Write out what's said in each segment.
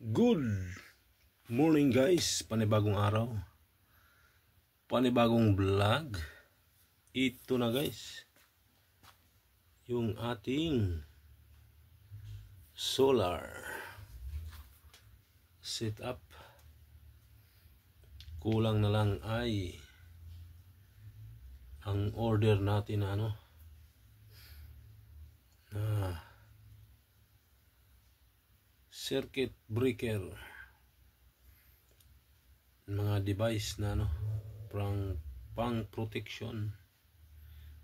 Good morning guys, panibagong araw, panibagong vlog. Ito na guys, yung ating solar setup. Kulang na lang ay ang order natin na circuit breaker, mga device na pang protection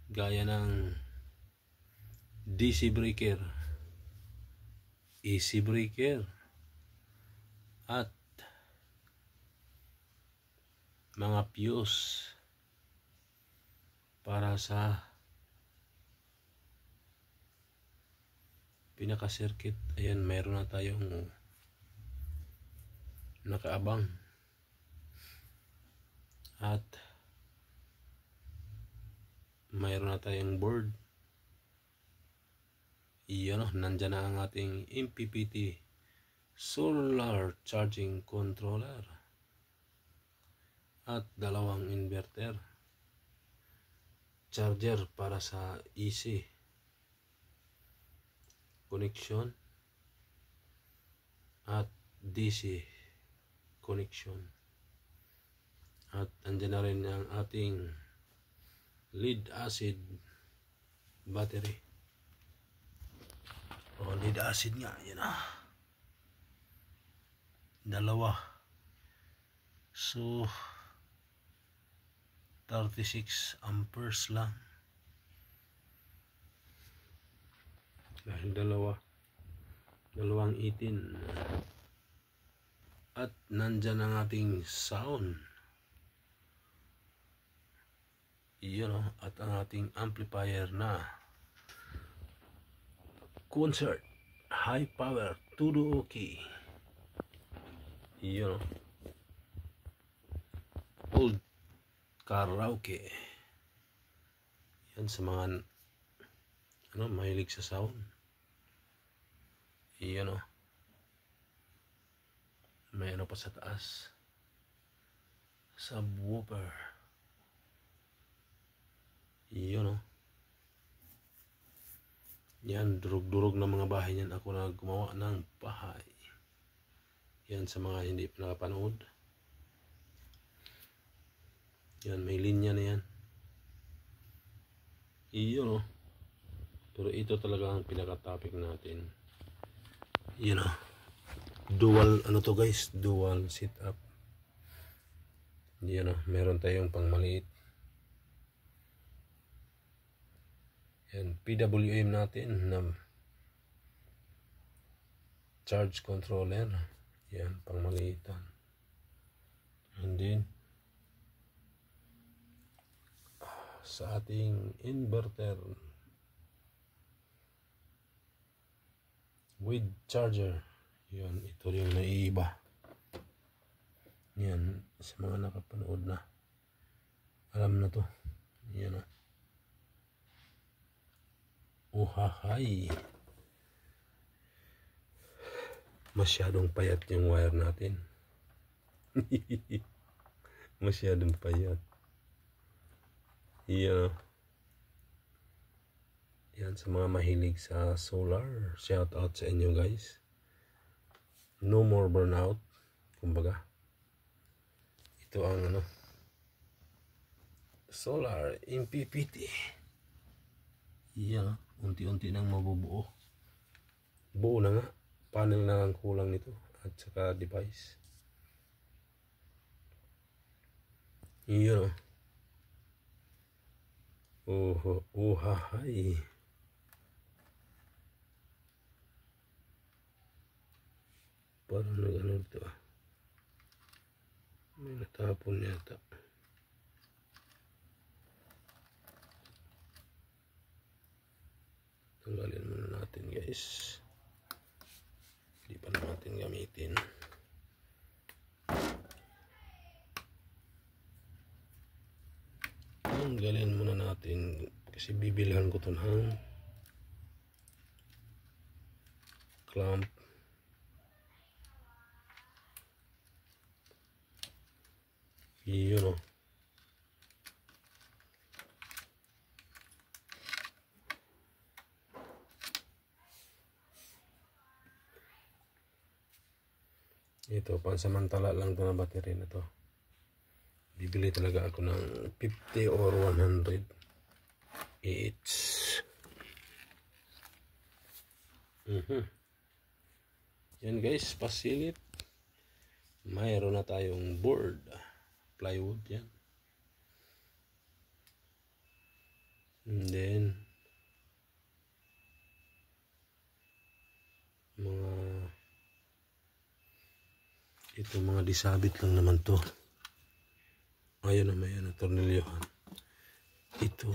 gaya ng DC breaker, AC breaker at mga fuse para sa pinaka circuit. Ayan, mayroon na tayong nakaabang at mayroon na tayong board. Iyon, nandyan na ang ating MPPT solar charging controller at dalawang inverter, charger para sa AC connection at DC connection, at andyan na rin ang ating lead acid battery. Lead acid nga, yan dalawa. So 36 amperes lang dahil dalawang 18. At nandyan ang ating sound, iyon, at ang ating amplifier na concert high power todo okay. Iyon, old karaoke. Yan sa mga mahilig sa sound. Iyon, may pa sa taas, subwoofer. Iyon, yan, durog-durog na mga bahay niyan. Ako na gumawa ng bahay. Yan sa mga hindi pa nakapanood. Yan, may linya na yan. Iyon, pero ito talaga ang pinaka-topic natin. Yan, dual to guys, dual setup. Yan, meron tayong pang maliit. Yan, PWM natin na charge controller. Yan, pang maliitan. And then sa ating inverter with charger. Yan, ito yung naiiba. Yan, sa mga nakapanood na, alam na to. Yan, uhahay, masyadong payat yung wire natin. Masyadong payat. Yan, yan sa mga mahilig sa solar, shout out sa inyo guys. No more burnout, kumbaga. Ito ang solar MPPT. Yan, unti-unti nang mabubuo. Buo na nga, panel na lang kulang nito at saka device. Yan, uhahay. Parang ito. May natapon yata. Tanggalin muna natin guys. Hindi pa natin gamitin. Tanggalin muna natin kasi bibilhan ko ito ng clamp Yun o. Ito, pansamantala lang ito na battery na to. Bibili talaga ako ng 50 or 100 each. Yan guys, pasilip. Mayroon na tayong board. Plywood yan. And then, mga disabit lang naman to. Ayun na, may tornilyohan. Ito,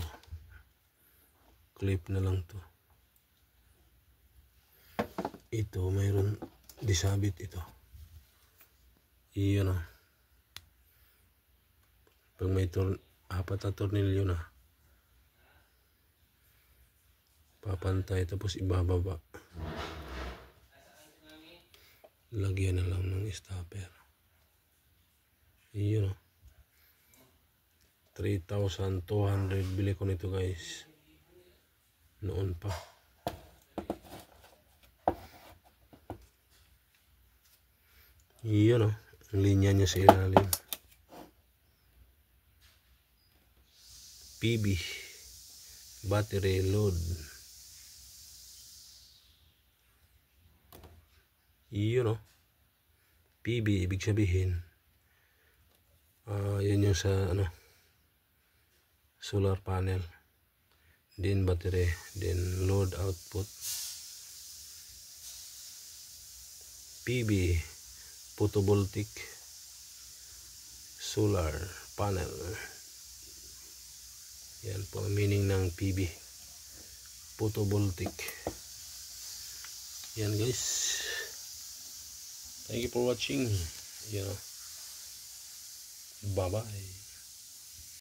clip na lang to. Ito, mayroon disabit ito. Iyon na. Pag may apat na tornilyo na, papantay tapos ibababa. Lagyan na lang ng stopper. Iyon na. 3,200 bili ko nito guys. Noon pa. Iyon o. Ang linya niya sa ilalim. PB. Battery load. Iyon o. PB ibig sabihin. Yan yung sa solar panel. Then battery. Then load output. PB. Photovoltaic solar panel. Yan po ang meaning ng PB. Photovoltaic. Yan guys. Thank you for watching. Bye bye.